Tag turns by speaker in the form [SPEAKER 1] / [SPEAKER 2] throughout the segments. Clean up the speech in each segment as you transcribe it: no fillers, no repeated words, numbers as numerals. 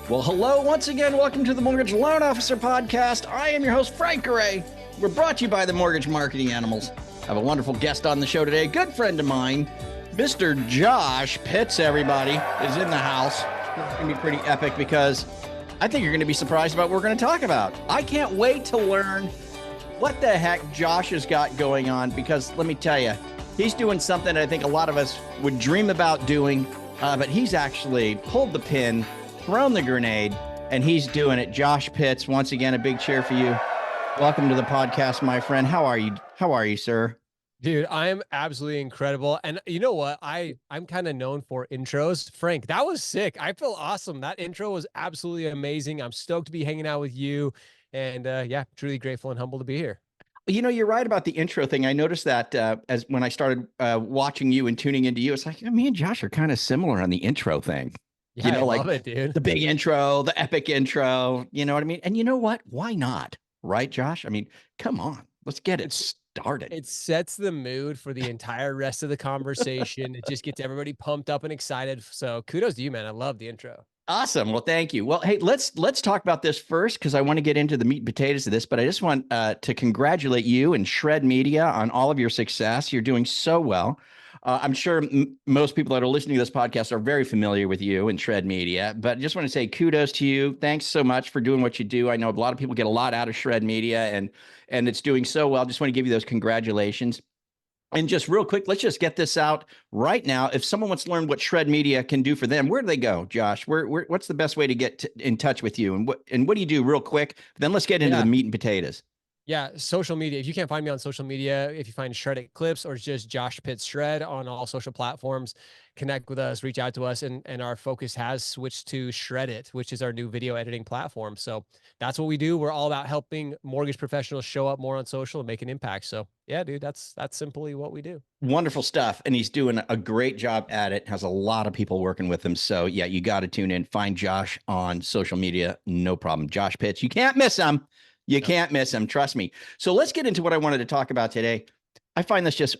[SPEAKER 1] Well, hello once again. Welcome to the Mortgage Loan Officer Podcast. I am your host, Frank Garay. We're brought to you by the Mortgage Marketing Animals. I have a wonderful guest on the show today, a good friend of mine, Mr. Josh Pitts, everybody, is in the house. It's going to be pretty epic because I think you're going to be surprised about what we're going to talk about. I can't wait to learn what the heck Josh has got going on because let me tell you, he's doing something I think a lot of us would dream about doing, but he's actually pulled the pin, thrown the grenade, and he's doing it. Josh Pitts, once again, a big cheer for you. Welcome to the podcast, my friend. How are you? How are you, sir?
[SPEAKER 2] Dude, I am absolutely incredible. And you know what? I'm kind of known for intros. Frank, that was sick. I feel awesome. That intro was absolutely amazing. I'm stoked to be hanging out with you. And yeah, truly grateful and humble to be here.
[SPEAKER 1] You know, you're right about the intro thing. I noticed that as when I started watching you and tuning into you, it's like, me and Josh are kind of similar on the intro thing.
[SPEAKER 2] Yeah, I love it, dude.
[SPEAKER 1] The big intro, the epic intro, you know what I mean? And you know what? Why not? Right, Josh? I mean, come on, let's get it started.
[SPEAKER 2] It sets the mood for the entire rest of the conversation. It just gets everybody pumped up and excited. So kudos to you, man. I love the intro.
[SPEAKER 1] Awesome. Well, thank you. Well, hey, let's talk about this first because I want to get into the meat and potatoes of this, but I just want to congratulate you and Shred Media on all of your success. You're doing so well. I'm sure most people that are listening to this podcast are very familiar with you and Shred Media, but just want to say kudos to you. Thanks so much for doing what you do. I know a lot of people get a lot out of Shred Media and it's doing so well. Just want to give you those congratulations. And just real quick, let's just get this out right now. If someone wants to learn what Shred Media can do for them, where do they go, Josh? What's the best way to get in touch with you? And what do you do real quick? Then let's get into the meat and potatoes.
[SPEAKER 2] Yeah, social media. If you can't find me on social media, if you find Shred Clips or just Josh Pitts Shred on all social platforms, connect with us, reach out to us. And our focus has switched to Shred It, which is our new video editing platform. So that's what we do. We're all about helping mortgage professionals show up more on social and make an impact. So yeah, dude, that's simply what we do.
[SPEAKER 1] Wonderful stuff. And he's doing a great job at it. Has a lot of people working with him. So yeah, you got to tune in. Find Josh on social media. No problem. Josh Pitts. You can't miss him. You can't miss him. Trust me. So let's get into what I wanted to talk about today. I find this just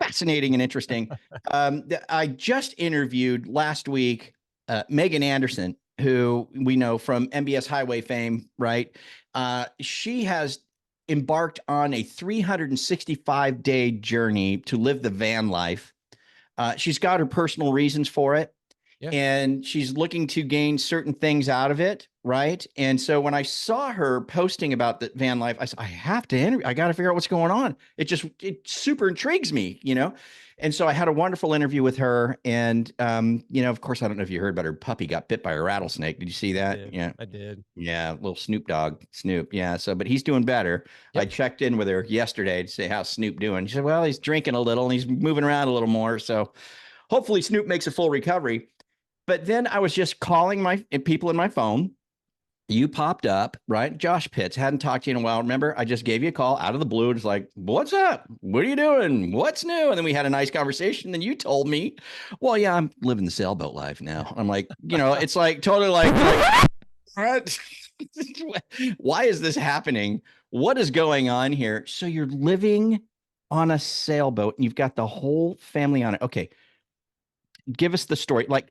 [SPEAKER 1] fascinating and interesting. I just interviewed last week Megan Anderson, who we know from MBS Highway fame, right? She has embarked on a 365-day journey to live the van life. She's got her personal reasons for it. Yeah. And she's looking to gain certain things out of it, right? And so when I saw her posting about the van life, I said, I have to interview. I got to figure out what's going on. It super intrigues me, you know? And so I had a wonderful interview with her. And, of course, I don't know if you heard, but her puppy got bit by a rattlesnake. Did you see that?
[SPEAKER 2] Yeah, I did.
[SPEAKER 1] Yeah. Little Snoop dog, Snoop. Yeah. So, but he's doing better. Yep. I checked in with her yesterday to say, how's Snoop doing? She said, well, he's drinking a little and he's moving around a little more. So hopefully Snoop makes a full recovery. But then I was just calling my people in my phone. You popped up, right? Josh Pitts. Hadn't talked to you in a while. Remember, I just gave you a call out of the blue. It's like, what's up? What are you doing? What's new? And then we had a nice conversation. Then you told me, well, yeah, I'm living the sailboat life now. I'm like, it's like totally like what? Why is this happening? What is going on here? So you're living on a sailboat and you've got the whole family on it. Okay. Give us the story. Like,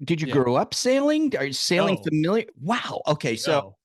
[SPEAKER 1] did you grow up sailing? Are you sailing familiar? Wow. Okay. So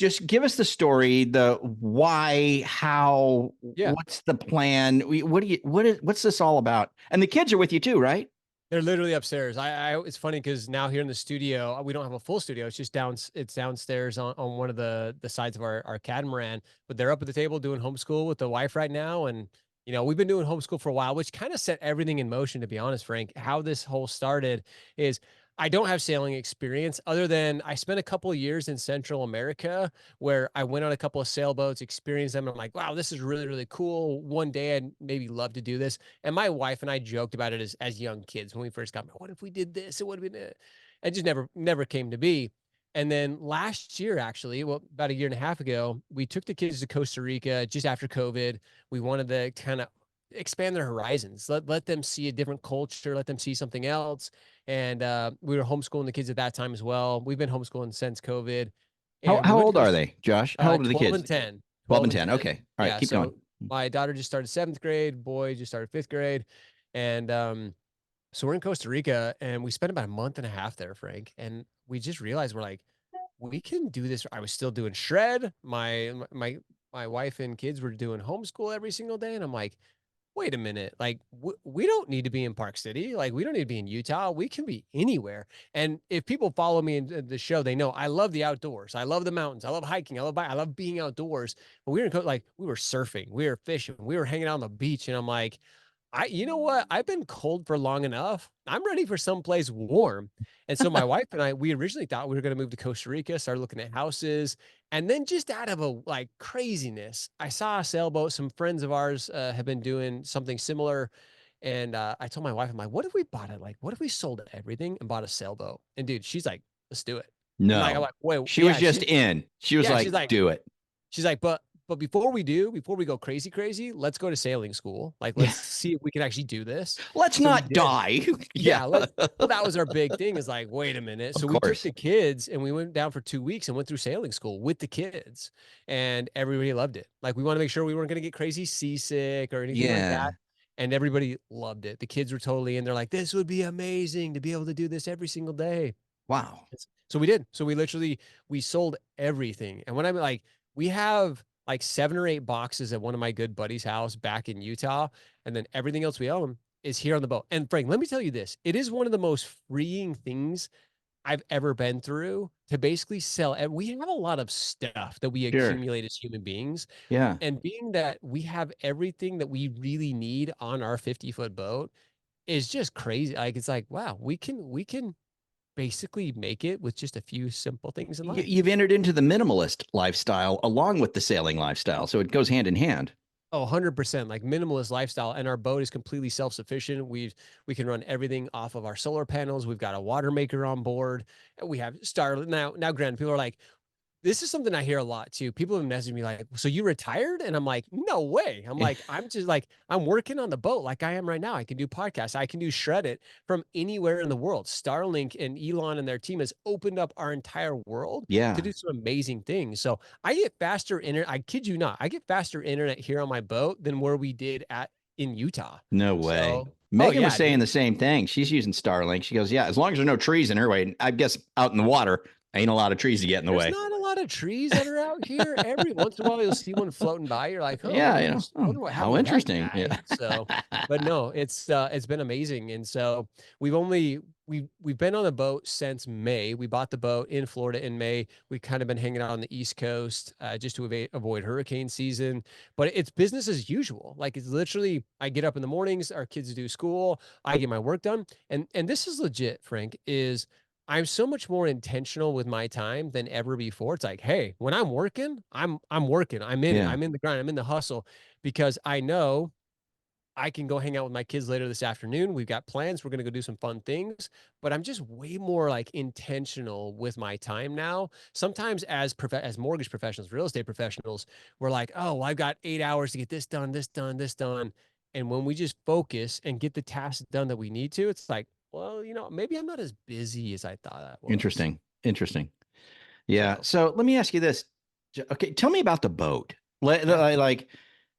[SPEAKER 1] just give us the story, the why, how, what's the plan? What's this all about? And the kids are with you too, right?
[SPEAKER 2] They're literally upstairs. It's funny because now here in the studio, we don't have a full studio. It's just downstairs on one of the sides of our catamaran, but they're up at the table doing homeschool with the wife right now. And we've been doing homeschool for a while, which kind of set everything in motion, to be honest, Frank. How this whole started is I don't have sailing experience other than I spent a couple of years in Central America where I went on a couple of sailboats, experienced them. And I'm like, wow, this is really, really cool. One day I'd maybe love to do this. And my wife and I joked about it as young kids when we first got married. What if we did this? It would have been it. It just never came to be. And then last year, actually, about a year and a half ago, we took the kids to Costa Rica just after COVID. We wanted to kind of expand their horizons, let them see a different culture, let them see something else. And we were homeschooling the kids at that time as well. We've been homeschooling since COVID.
[SPEAKER 1] How old are they, Josh? How old are the kids?
[SPEAKER 2] 12 and 10.
[SPEAKER 1] 12 and 10. Okay. All right. Keep going.
[SPEAKER 2] My daughter just started 7th grade. Boy just started 5th grade. And so we're in Costa Rica and we spent about a month and a half there, Frank. And we just realized we're like, we can do this. I was still doing shred. My wife and kids were doing homeschool every single day, and I'm like, wait a minute, like we don't need to be in Park City. Like we don't need to be in Utah. We can be anywhere. And if people follow me in the show, they know I love the outdoors. I love the mountains. I love hiking. I love being outdoors. But we were like we were surfing, we were fishing, we were hanging out on the beach, and I'm like, you know what? I've been cold for long enough. I'm ready for someplace warm. And so my wife and I, we originally thought we were going to move to Costa Rica, start looking at houses. And then just out of a like craziness, I saw a sailboat. Some friends of ours have been doing something similar. And I told my wife, I'm like, what if we bought it? Like, what if we sold everything and bought a sailboat? And dude, she's like, let's do it. I'm
[SPEAKER 1] No,
[SPEAKER 2] like, wait,
[SPEAKER 1] she was
[SPEAKER 2] yeah,
[SPEAKER 1] just in. She was
[SPEAKER 2] yeah,
[SPEAKER 1] like, do it.
[SPEAKER 2] she's like, but before we go crazy, let's go to sailing school. Like,
[SPEAKER 1] Yeah.
[SPEAKER 2] let's see if we can actually do this.
[SPEAKER 1] Let's
[SPEAKER 2] So we
[SPEAKER 1] not
[SPEAKER 2] did.
[SPEAKER 1] die.
[SPEAKER 2] Yeah,
[SPEAKER 1] Yeah,
[SPEAKER 2] well, that was our big thing is like, wait a minute.
[SPEAKER 1] of
[SPEAKER 2] So we took
[SPEAKER 1] course.
[SPEAKER 2] the kids and we went down for 2 weeks and went through sailing school with the kids, and everybody loved it. Like, we want to make sure we weren't going to get crazy seasick or anything like
[SPEAKER 1] Yeah.
[SPEAKER 2] that. And everybody loved it. The kids were totally in. They're like, this would be amazing to be able to do this every single day.
[SPEAKER 1] Wow.
[SPEAKER 2] So we did. So we literally we sold everything. And when I'm like, we have like 7 or 8 boxes at one of my good buddies' house back in Utah, and then everything else we own is here on the boat. And Frank, let me tell you this: it is one of the most freeing things I've ever been through to basically sell. And we have a lot of stuff that we
[SPEAKER 1] Sure.
[SPEAKER 2] accumulate as human beings,
[SPEAKER 1] Yeah.
[SPEAKER 2] and being that we have everything that we really need on our 50-foot boat is just crazy. Like it's like, wow, we can basically make it with just a few simple things in life.
[SPEAKER 1] You've entered into the minimalist lifestyle along with the sailing lifestyle. So it goes hand in hand.
[SPEAKER 2] Oh, 100%, like minimalist lifestyle, and our boat is completely self-sufficient. We can run everything off of our solar panels. We've got a water maker on board. And we have Starlink now. Granted, people are like, this is something I hear a lot too. People have messaged me like, "So you retired?" And I'm like, "No way." I'm like, "I'm just like I'm working on the boat like I am right now. I can do podcasts. I can do shred it from anywhere in the world." Starlink and Elon and their team has opened up our entire world to
[SPEAKER 1] Yeah.
[SPEAKER 2] do some amazing things. So I get faster internet. I kid you not. I get faster internet here on my boat than where we did at in Utah.
[SPEAKER 1] No way.
[SPEAKER 2] So, oh
[SPEAKER 1] Megan was
[SPEAKER 2] yeah,
[SPEAKER 1] saying
[SPEAKER 2] dude.
[SPEAKER 1] the same thing. She's using Starlink. She goes, yeah, as long as there are no trees in her way. I guess out in the water, ain't a lot of trees to get in the
[SPEAKER 2] There's
[SPEAKER 1] way.
[SPEAKER 2] not a lot of trees that are out here. Every once in a while, you'll see one floating by. You're like, "Oh,
[SPEAKER 1] Yeah, you know,
[SPEAKER 2] I
[SPEAKER 1] oh,
[SPEAKER 2] wonder what
[SPEAKER 1] how
[SPEAKER 2] happened to that
[SPEAKER 1] interesting.
[SPEAKER 2] guy."
[SPEAKER 1] Yeah.
[SPEAKER 2] So, but no, it's been amazing. And so we've only we've been on the boat since May. We bought the boat in Florida in May. We've kind of been hanging out on the East Coast just to avoid hurricane season. But it's business as usual. Like it's literally, I get up in the mornings, our kids do school, I get my work done, and this is legit, Frank. Is I'm so much more intentional with my time than ever before. It's like, hey, when I'm working, I'm working. I'm in it.
[SPEAKER 1] Yeah.
[SPEAKER 2] I'm in the grind. I'm in the hustle because I know I can go hang out with my kids later this afternoon. We've got plans. We're going to go do some fun things, but I'm just way more like intentional with my time now. Sometimes as mortgage professionals, real estate professionals, we're like, "Oh, well, I've got 8 hours to get this done, this done, this done." And when we just focus and get the tasks done that we need to, it's like, well, maybe I'm not as busy as I thought I was.
[SPEAKER 1] Interesting. Interesting. Yeah.
[SPEAKER 2] So,
[SPEAKER 1] So let me ask you this. Okay. Tell me about the boat.
[SPEAKER 2] yeah.
[SPEAKER 1] Like,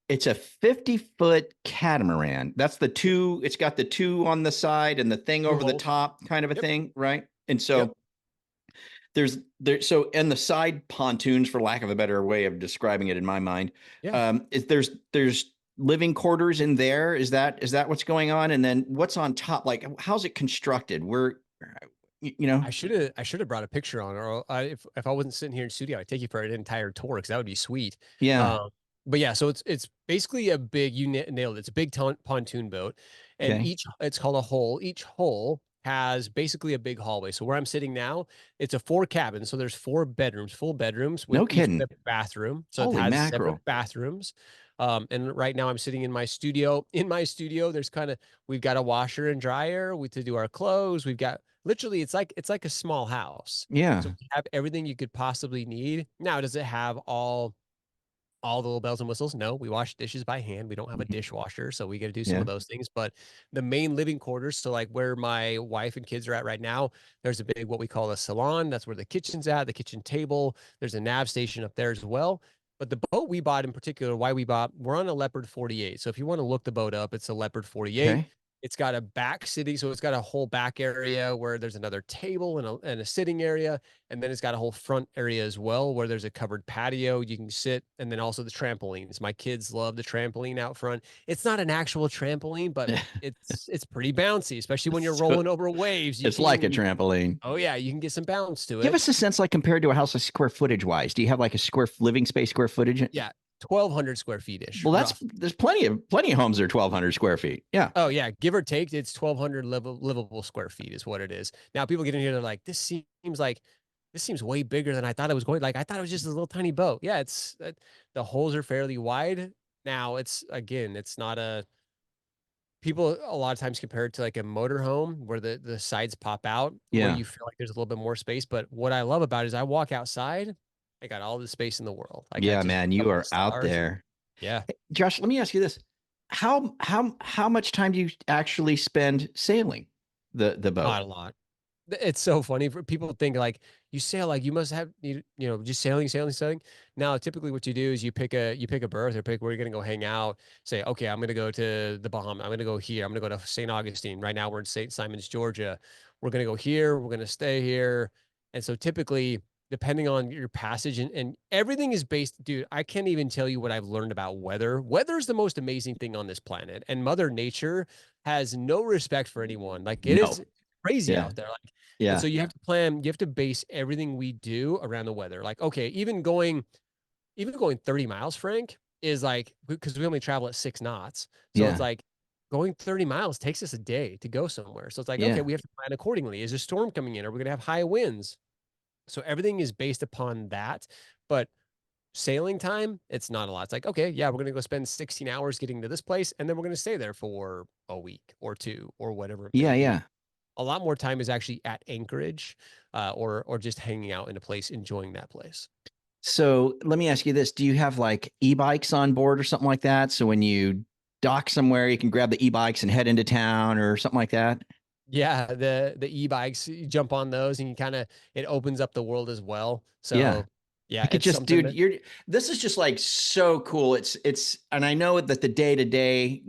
[SPEAKER 1] it's a 50-foot catamaran. That's the two, it's got the two on the side and the thing
[SPEAKER 2] Two
[SPEAKER 1] over the
[SPEAKER 2] holes.
[SPEAKER 1] top kind of a
[SPEAKER 2] Yep.
[SPEAKER 1] thing, right? And
[SPEAKER 2] Yep.
[SPEAKER 1] so so and the side pontoons, for lack of a better way of describing it in my mind,
[SPEAKER 2] Yeah.
[SPEAKER 1] is there's living quarters in there. Is that what's going on? And then what's on top? Like, how's it constructed? You know,
[SPEAKER 2] I should have brought a picture on, or if I wasn't sitting here in studio, I'd take you for an entire tour because that would be sweet.
[SPEAKER 1] yeah.
[SPEAKER 2] But yeah, so it's basically a big you nailed it. It's a big pontoon boat, and
[SPEAKER 1] Okay.
[SPEAKER 2] it's called a hole. Each hole has basically a big hallway. So where I'm sitting now, it's a 4 cabin. So there's 4 bedrooms, full bedrooms with
[SPEAKER 1] No
[SPEAKER 2] each
[SPEAKER 1] kidding.
[SPEAKER 2] separate bathroom. So it
[SPEAKER 1] Holy
[SPEAKER 2] has separate
[SPEAKER 1] mackerel.
[SPEAKER 2] bathrooms. And right now I'm sitting in my studio. In my studio, we've got a washer and dryer to do our clothes. We've got literally it's like a small house. So
[SPEAKER 1] Yeah.
[SPEAKER 2] we have everything you could possibly need. Now, does it have all the little bells and whistles? No, we wash dishes by hand. We don't have a
[SPEAKER 1] Mhm.
[SPEAKER 2] dishwasher, so we got to do some
[SPEAKER 1] Yeah.
[SPEAKER 2] of those things. But the main living quarters, so like where my wife and kids are at right now, there's a big what we call a salon. That's where the kitchen's at, the kitchen table. There's a nav station up there as well. But the boat we bought in particular, we're on a Leopard 48. So if you want to look the boat up, it's a Leopard 48.
[SPEAKER 1] Okay.
[SPEAKER 2] It's got a back sitting, so it's got a whole back area where there's another table and a sitting area, and then it's got a whole front area as well where there's a covered patio you can sit, and then also the trampolines. My kids love the trampoline out front. It's not an actual trampoline, but it's pretty bouncy, especially when you're
[SPEAKER 1] So
[SPEAKER 2] rolling over waves. You
[SPEAKER 1] it's like a
[SPEAKER 2] can,
[SPEAKER 1] trampoline.
[SPEAKER 2] oh yeah, you can get some bounce to
[SPEAKER 1] Give
[SPEAKER 2] it.
[SPEAKER 1] us a sense, like compared to a house, like square footage wise. Do you have like a living space, square footage?
[SPEAKER 2] Yeah, 1,200 square feet ish,
[SPEAKER 1] Well,
[SPEAKER 2] rough.
[SPEAKER 1] there's plenty of homes that are 1,200 square feet. Yeah.
[SPEAKER 2] Oh yeah, give or take, it's 1,200 livable square feet is what it is. Now people get in here, they're like, this seems way bigger than I thought it was going. Like I thought it was just a little tiny boat. Yeah, the holes are fairly wide. Now it's not a people a lot of times compare it to like a motor home where the sides pop out where
[SPEAKER 1] Yeah.
[SPEAKER 2] you feel like there's a little bit more space. But what I love about it is I walk outside, I got all the space in the world. Like I
[SPEAKER 1] Yeah,
[SPEAKER 2] just
[SPEAKER 1] man,
[SPEAKER 2] look up
[SPEAKER 1] you
[SPEAKER 2] at the
[SPEAKER 1] are out
[SPEAKER 2] stars and
[SPEAKER 1] there.
[SPEAKER 2] yeah.
[SPEAKER 1] Hey, Josh, let me ask you this. How much time do you actually spend sailing the boat?
[SPEAKER 2] Not a lot. It's so funny for people think like you sail like you must have just sailing. Now, typically what you do is you pick a berth or pick where you're gonna go hang out. Say, okay, I'm gonna go to the Bahamas. I'm gonna go here. I'm gonna go to St. Augustine. Right now we're in St. Simons, Georgia. We're gonna go here. We're gonna stay here. And so typically, depending on your passage and everything is based, dude. I can't even tell you what I've learned about weather. Weather is the most amazing thing on this planet, and Mother Nature has no respect for anyone. Like it
[SPEAKER 1] No.
[SPEAKER 2] is crazy
[SPEAKER 1] Yeah.
[SPEAKER 2] out there. Like, and
[SPEAKER 1] Yeah.
[SPEAKER 2] so you have to base everything we do around the weather. Like, okay, even going 30 miles, Frank, is like because we only travel at 6 knots. So it's
[SPEAKER 1] Yeah.
[SPEAKER 2] like going 30 miles takes us a day to go somewhere. So it's like, okay,
[SPEAKER 1] Yeah.
[SPEAKER 2] we have to plan accordingly. Is there a storm coming in? Are we gonna have high winds? So everything is based upon that. But sailing time, it's not a lot. It's like, okay, yeah, we're gonna go spend 16 hours getting to this place, and then we're gonna stay there for a week or two or whatever it may
[SPEAKER 1] Yeah.
[SPEAKER 2] be.
[SPEAKER 1] Yeah.
[SPEAKER 2] A lot more time is actually at anchorage, or just hanging out in a place, enjoying that place.
[SPEAKER 1] So let me ask you this. Do you have like e-bikes on board or something like that? So when you dock somewhere, you can grab the e-bikes and head into town or something like that?
[SPEAKER 2] Yeah, the e-bikes, you jump on those and you it opens up the world as well.
[SPEAKER 1] Yeah.
[SPEAKER 2] So yeah,
[SPEAKER 1] I could
[SPEAKER 2] it's
[SPEAKER 1] just,
[SPEAKER 2] something
[SPEAKER 1] dude,
[SPEAKER 2] that
[SPEAKER 1] this is just like so cool. And I know that the day to day,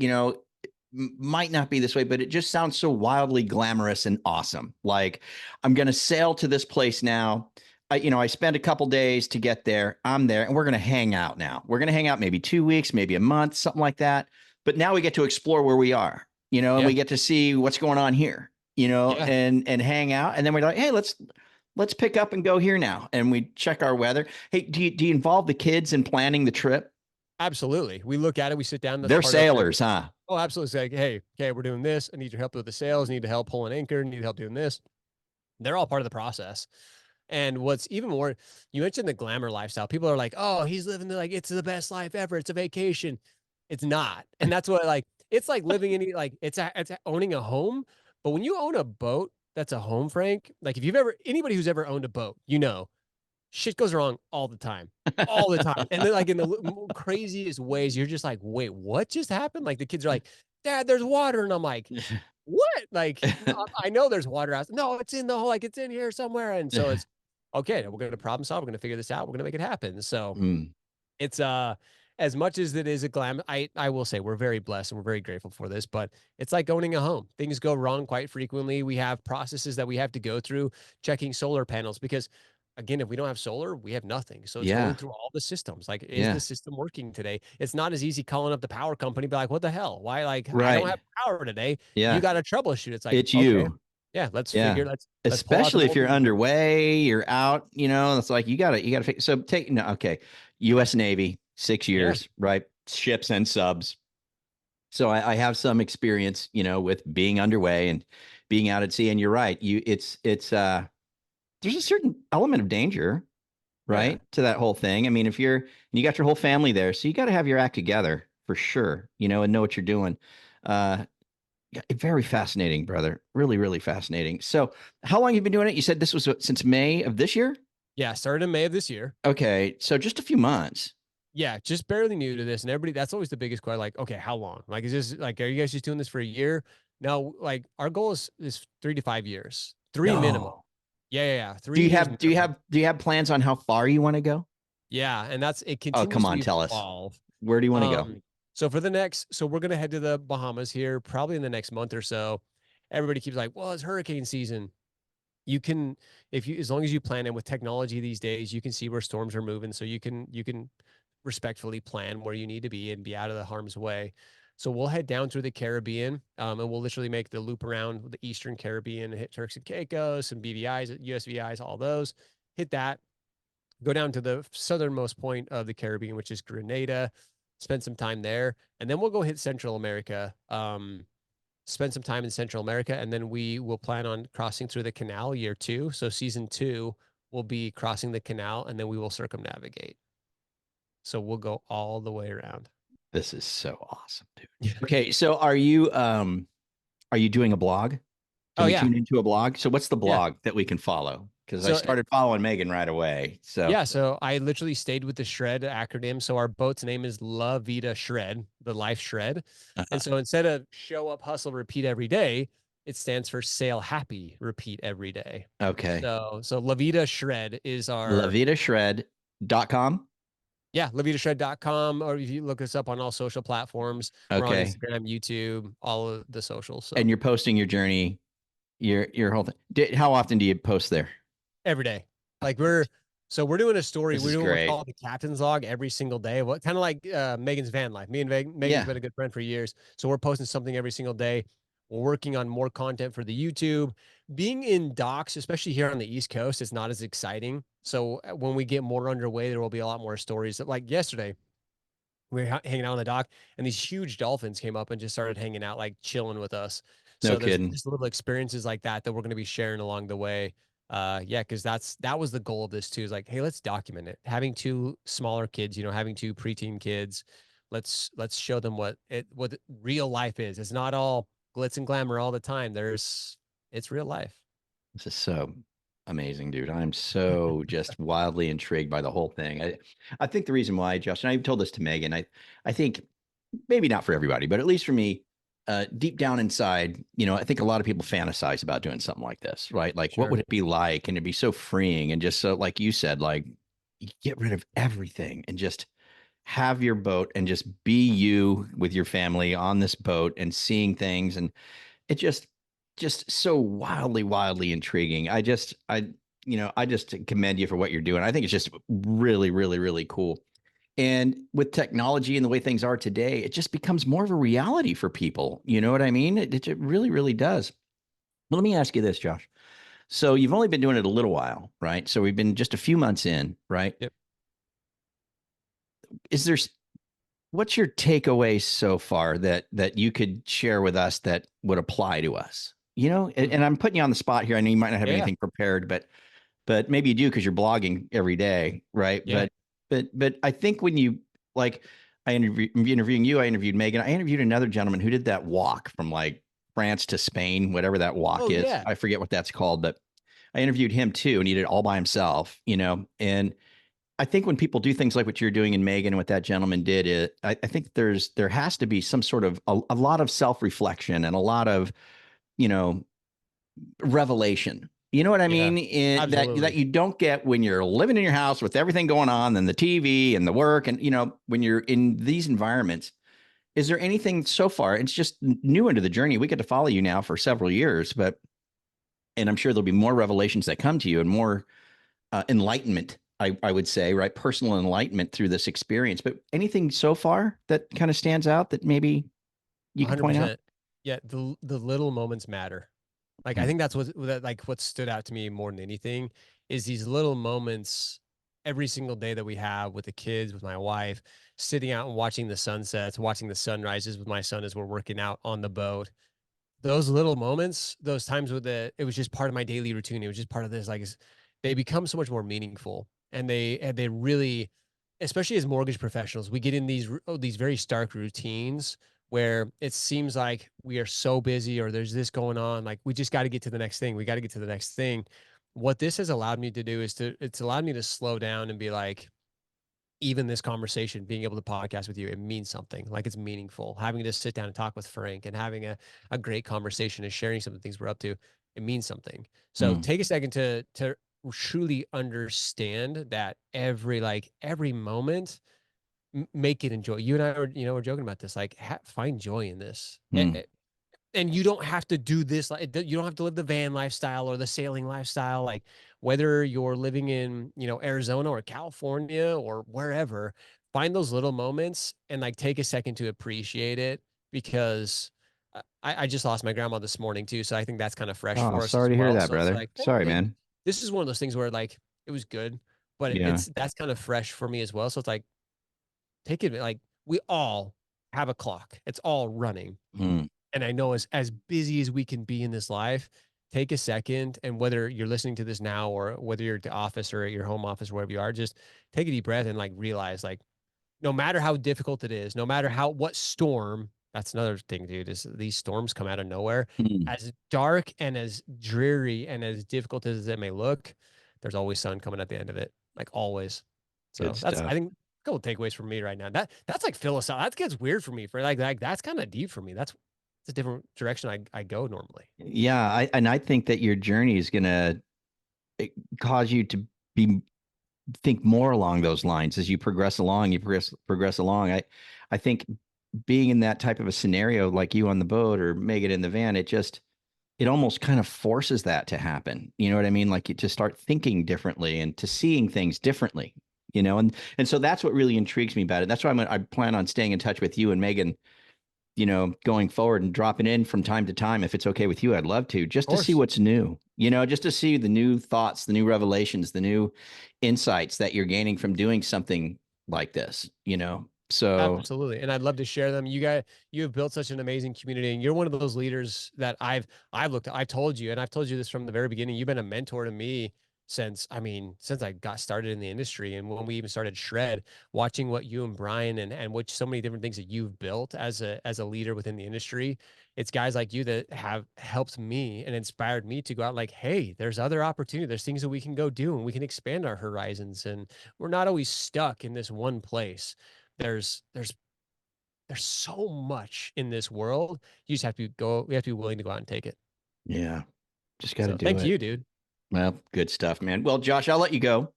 [SPEAKER 1] might not be this way, but it just sounds so wildly glamorous and awesome. Like I'm going to sail to this place now. I spent a couple days to get there. I'm there and we're going to hang out now. We're going to hang out maybe 2 weeks, maybe a month, something like that. But now we get to explore where we are, and
[SPEAKER 2] yeah,
[SPEAKER 1] we get to see what's going on here,
[SPEAKER 2] yeah,
[SPEAKER 1] and hang out. And then we're like, hey, let's pick up and go here now. And we check our weather. Hey, do you involve the kids in planning the trip?
[SPEAKER 2] absolutely. We look at it, we sit down, that's
[SPEAKER 1] They're
[SPEAKER 2] part of the plan.
[SPEAKER 1] sailors, huh?
[SPEAKER 2] Oh, absolutely. It's like, hey, okay, we're doing this. I need your help with the sails, need to help pull an anchor, need help doing this. They're all part of the process. And what's even more, you mentioned the glamour lifestyle. People are like, oh, he's living like it's the best life ever. It's a vacation. It's not. And that's what it's like living in it's owning a home. But when you own a boat, that's a home, Frank. Like if you've ever anybody who's ever owned a boat, shit goes wrong all the time. All the time. And then like in the craziest ways, you're just like, wait, what just happened? Like the kids are like, Dad, there's water. And I'm like, what? Like, I know there's water out. No, it's in the hole. Like, it's in here somewhere. And so it's okay. We're going to problem solve. We're going to figure this out. We're going to make it happen. So
[SPEAKER 1] Mm.
[SPEAKER 2] it's as much as it is a glam. I will say we're very blessed and we're very grateful for this. But it's like owning a home. Things go wrong quite frequently. We have processes that we have to go through, checking solar panels because. Again, if we don't have solar, we have nothing. So it's
[SPEAKER 1] Yeah.
[SPEAKER 2] going through all the systems. Like, is
[SPEAKER 1] Yeah.
[SPEAKER 2] the system working today? It's not as easy calling up the power company, be like, what the hell? Why? Like, I don't
[SPEAKER 1] Right.
[SPEAKER 2] have power today. You
[SPEAKER 1] Yeah.
[SPEAKER 2] got to troubleshoot. It's like,
[SPEAKER 1] It's
[SPEAKER 2] okay,
[SPEAKER 1] you.
[SPEAKER 2] yeah,
[SPEAKER 1] Yeah.
[SPEAKER 2] let's pull out the
[SPEAKER 1] Especially if you're
[SPEAKER 2] multimeter.
[SPEAKER 1] underway, you're out, it's like you gotta fix. So no, okay. US Navy, 6 years,
[SPEAKER 2] Yeah.
[SPEAKER 1] right? Ships and subs. So I have some experience, with being underway and being out at sea. And you're right. There's a certain element of danger,
[SPEAKER 2] Oh, yeah.
[SPEAKER 1] right? To that whole thing. I mean, if you got your whole family there, so you got to have your act together for sure, and know what you're doing. Yeah, very fascinating, brother. Really, really fascinating. So, how long have you been doing it? You said this was since May of this year?
[SPEAKER 2] Yeah. Started in May of this year.
[SPEAKER 1] Okay, so just a few months.
[SPEAKER 2] Yeah. Just barely new to this. And everybody, that's always the biggest question. Like, okay, how long? Like, is this like, are you guys just doing this for a year? No, like our goal is 3 to 5 years, three minimum.
[SPEAKER 1] No.
[SPEAKER 2] Yeah. Yeah. Yeah.
[SPEAKER 1] Do
[SPEAKER 2] 3
[SPEAKER 1] you
[SPEAKER 2] years
[SPEAKER 1] have do you
[SPEAKER 2] minimum.
[SPEAKER 1] have do you have plans on how far you want to go?
[SPEAKER 2] Yeah. And it
[SPEAKER 1] Oh, come
[SPEAKER 2] continues to
[SPEAKER 1] on, tell us.
[SPEAKER 2] evolve.
[SPEAKER 1] Where do you want to go?
[SPEAKER 2] Um, So we're going to head to the Bahamas here probably in the next month or so. Everybody keeps like, well, it's hurricane season. You can, if you, as long as you plan, and with technology these days, you can see where storms are moving. So you can respectfully plan where you need to be and be out of the harm's way. So we'll head down through the Caribbean, and we'll literally make the loop around the Eastern Caribbean, hit Turks and Caicos, some BVIs, USVIs, all those, hit that, go down to the southernmost point of the Caribbean, which is Grenada, spend some time there, and then we'll go hit Central America. Spend some time in Central America, and then we will plan on crossing through the canal year 2. So season 2 will be crossing the canal, and then we will circumnavigate. So we'll go all the way around.
[SPEAKER 1] This is so awesome, dude. Okay, so are you doing a blog? Can we tune into a blog? So what's the blog that we can follow? Because I started following Megan right away. So
[SPEAKER 2] so I literally stayed with the SHRED acronym. So our boat's name is La Vida Shred, the life shred. And so instead of show up, hustle, repeat every day, it stands for sail happy, repeat every day.
[SPEAKER 1] Okay.
[SPEAKER 2] So La Vida Shred is our
[SPEAKER 1] lavitashred.com.
[SPEAKER 2] Yeah, lavitashred.com, or if you look us up on all social platforms, we're on Instagram, YouTube, all of the socials. So.
[SPEAKER 1] And you're posting your journey, your whole thing. How often do you post there?
[SPEAKER 2] Every day. Like we're doing a story.
[SPEAKER 1] This
[SPEAKER 2] we're doing
[SPEAKER 1] what's
[SPEAKER 2] called the captain's log every single day. What kind of like Megan's van life. Me and Megan's been a good friend for years. So we're posting something every single day. We're working on more content for the YouTube. Being in docks, especially here on the East Coast, is not as exciting. So when we get more underway, there will be a lot more stories. Like yesterday, we were hanging out on the dock, and these huge dolphins came up and just started hanging out, like chilling with us. So there's just little experiences like that we're going to be sharing along the way. Because that was the goal of this too. Is like, hey, let's document it. Having 2 smaller kids, having 2 preteen kids, let's show them what real life is. It's not all glitz and glamour all the time. It's real life.
[SPEAKER 1] This is so amazing, dude. I'm so just wildly intrigued by the whole thing. I think the reason why, Josh, and I've told this to Megan, I think maybe not for everybody, but at least for me, deep down inside, I think a lot of people fantasize about doing something like this, right? Like, what would it be like? And it'd be so freeing, and just so, like you said, like, you get rid of everything and just have your boat and just be you with your family on this boat and seeing things. And it just so wildly intriguing. I just commend you for what you're doing. I think it's just really cool. And with technology and the way things are today, it just becomes more of a reality for people. You know what I mean? It really does. Well, let me ask you this, Josh. So you've only been doing it a little while, right? So we've been just a few months in, right?
[SPEAKER 2] Yep.
[SPEAKER 1] What's your takeaway so far that you could share with us that would apply to us? And I'm putting you on the spot here. I know you might not have anything prepared, but maybe you do because you're blogging every day, right?
[SPEAKER 2] Yeah.
[SPEAKER 1] But I think when you, like, interviewing you, I interviewed Megan, I interviewed another gentleman who did that walk from like France to Spain, whatever that walk is. Yeah. I forget what that's called, but I interviewed him too, and he did it all by himself, and I think when people do things like what you're doing and Megan and what that gentleman did, I think there has to be some sort of a lot of self-reflection and a lot of, revelation. You know what I mean? That you don't get when you're living in your house with everything going on and the TV and the work. And, when you're in these environments, is there anything so far? It's just new into the journey. We get to follow you now for several years, and I'm sure there'll be more revelations that come to you and more enlightenment, I would say, right? Personal enlightenment through this experience. But anything so far that kind of stands out that maybe you can point out?
[SPEAKER 2] Yeah. The little moments matter. Like, I think that's what stood out to me more than anything is these little moments every single day that we have with the kids, with my wife, sitting out and watching the sunsets, watching the sunrises with my son as we're working out on the boat. Those little moments, those times it was just part of my daily routine. It was just part of this, like, they become so much more meaningful. And they really, especially as mortgage professionals, we get in these very stark routines where it seems like we are so busy or there's this going on. Like, we just got to get to the next thing. We got to get to the next thing. What this has allowed me to do is it's allowed me to slow down and be like, even this conversation, being able to podcast with you, it means something. Like, it's meaningful. Having to sit down and talk with Frank and having a great conversation and sharing some of the things we're up to, it means something. So take a second to truly understand that every moment make it enjoy. You and I were, we're joking about this. Like, find joy in this.
[SPEAKER 1] Mm.
[SPEAKER 2] And you don't have to do this. Like, you don't have to live the van lifestyle or the sailing lifestyle. Like, whether you're living in, Arizona or California or wherever, find those little moments and like take a second to appreciate it, because I just lost my grandma this morning too. So I think that's kind of fresh
[SPEAKER 1] Oh,
[SPEAKER 2] for us as
[SPEAKER 1] sorry to hear
[SPEAKER 2] well.
[SPEAKER 1] that,
[SPEAKER 2] So it's
[SPEAKER 1] brother.
[SPEAKER 2] like,
[SPEAKER 1] Sorry,
[SPEAKER 2] like,
[SPEAKER 1] man.
[SPEAKER 2] this is one of those things where like it was good, but
[SPEAKER 1] Yeah.
[SPEAKER 2] that's kind of fresh for me as well. So it's like, take it, like, we all have a clock. It's all running.
[SPEAKER 1] Mm.
[SPEAKER 2] And I know as busy as we can be in this life, take a second, and whether you're listening to this now or whether you're at the office or at your home office, wherever you are, just take a deep breath and like realize, like, no matter how difficult it is, no matter what storm, that's another thing, dude, is these storms come out of nowhere.
[SPEAKER 1] Mm.
[SPEAKER 2] As dark and as dreary and as difficult as it may look, there's always sun coming at the end of it, like always.
[SPEAKER 1] Good
[SPEAKER 2] So that's, I
[SPEAKER 1] stuff.
[SPEAKER 2] think, a couple takeaways from me right now. That's like philosophical. That gets weird for me. For like that's kind of deep for me. That's it's a different direction I go normally.
[SPEAKER 1] Yeah, I think that your journey is gonna cause you to be think more along those lines as you progress along. You progress along. I think being in that type of a scenario, like you on the boat or Megan in the van, it almost kind of forces that to happen. You know what I mean? Like, you to start thinking differently and to seeing things differently. And so that's what really intrigues me about it. That's why I plan on staying in touch with you and Megan, going forward and dropping in from time to time. If it's okay with you, I'd love to,
[SPEAKER 2] Of
[SPEAKER 1] just to see
[SPEAKER 2] course.
[SPEAKER 1] what's new, just to see the new thoughts, the new revelations, the new insights that you're gaining from doing something like this. So
[SPEAKER 2] Absolutely. And I'd love to share them. You have built such an amazing community, and you're one of those leaders that I've looked at. I've told you, and I've told you this from the very beginning. You've been a mentor to me since I got started in the industry. And when we even started Shred, watching what you and Brian and which so many different things that you've built as a leader within the industry, it's guys like you that have helped me and inspired me to go out like, hey, there's other opportunity. There's things that we can go do, and we can expand our horizons. And we're not always stuck in this one place. There's there's there's so much in this world. You just have to go. We have to be willing to go out and take it.
[SPEAKER 1] yeah, just got to
[SPEAKER 2] So
[SPEAKER 1] do
[SPEAKER 2] thank
[SPEAKER 1] it.
[SPEAKER 2] you, dude.
[SPEAKER 1] Well, good stuff, man. Well, Josh, I'll let you go.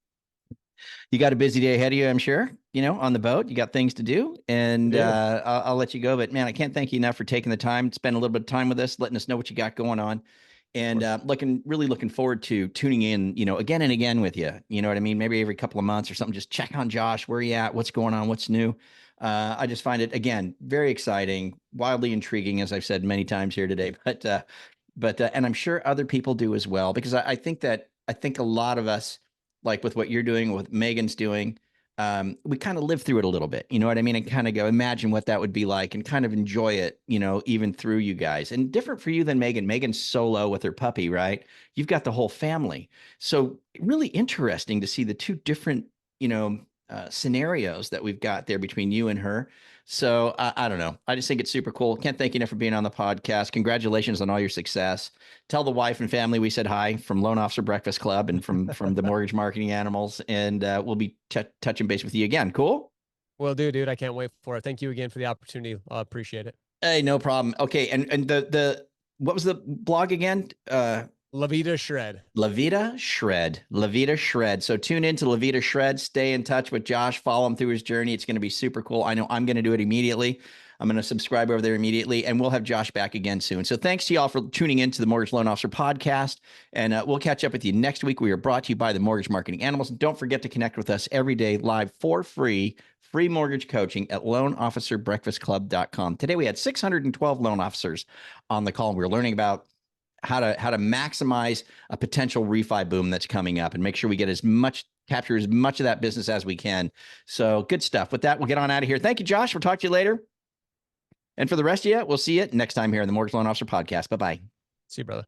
[SPEAKER 1] You got a busy day ahead of you, I'm sure, on the boat. You got things to do,
[SPEAKER 2] I
[SPEAKER 1] and
[SPEAKER 2] do.
[SPEAKER 1] I'll let you go. But man, I can't thank you enough for taking the time to spend a little bit of time with us, letting us know what you got going on,
[SPEAKER 2] Of
[SPEAKER 1] and
[SPEAKER 2] course.
[SPEAKER 1] really looking forward to tuning in, again and again with you. You know what I mean? Maybe every couple of months or something. Just check on Josh. Where you at? What's going on? What's new? I just find it again very exciting, wildly intriguing, as I've said many times here today. But and I'm sure other people do as well, because I think a lot of us, like with what you're doing, what Megan's doing, we kind of live through it a little bit. You know what I mean? And kind of go imagine what that would be like, and kind of enjoy it, even through you guys. And different for you than Megan. Megan's solo with her puppy, right? You've got the whole family. So really interesting to see the two different, scenarios that we've got there between you and her. So I don't know. I just think it's super cool. Can't thank you enough for being on the podcast. Congratulations on all your success. Tell the wife and family we said hi from Loan Officer Breakfast Club and from the Mortgage Marketing Animals, and we'll be touching base with you again. Cool.
[SPEAKER 2] Well, dude, I can't wait for it. Thank you again for the opportunity. I appreciate it.
[SPEAKER 1] Hey, no problem. Okay, and the what was the blog again?
[SPEAKER 2] La Vida Shred.
[SPEAKER 1] La Vida Shred. So tune into La Vida Shred. Stay in touch with Josh. Follow him through his journey. It's going to be super cool. I know I'm going to do it immediately. I'm going to subscribe over there immediately, and we'll have Josh back again soon. So thanks to y'all for tuning in to the Mortgage Loan Officer podcast, and we'll catch up with you next week. We are brought to you by the Mortgage Marketing Animals. And don't forget to connect with us every day live for free mortgage coaching at loanofficerbreakfastclub.com. Today we had 612 loan officers on the call, and we were learning about how to maximize a potential refi boom that's coming up, and make sure we get capture as much of that business as we can. So good stuff. With that, we'll get on out of here. Thank you, Josh. We'll talk to you later. And for the rest of you, we'll see you next time here on the Mortgage Loan Officer Podcast. Bye-bye.
[SPEAKER 2] See you, brother.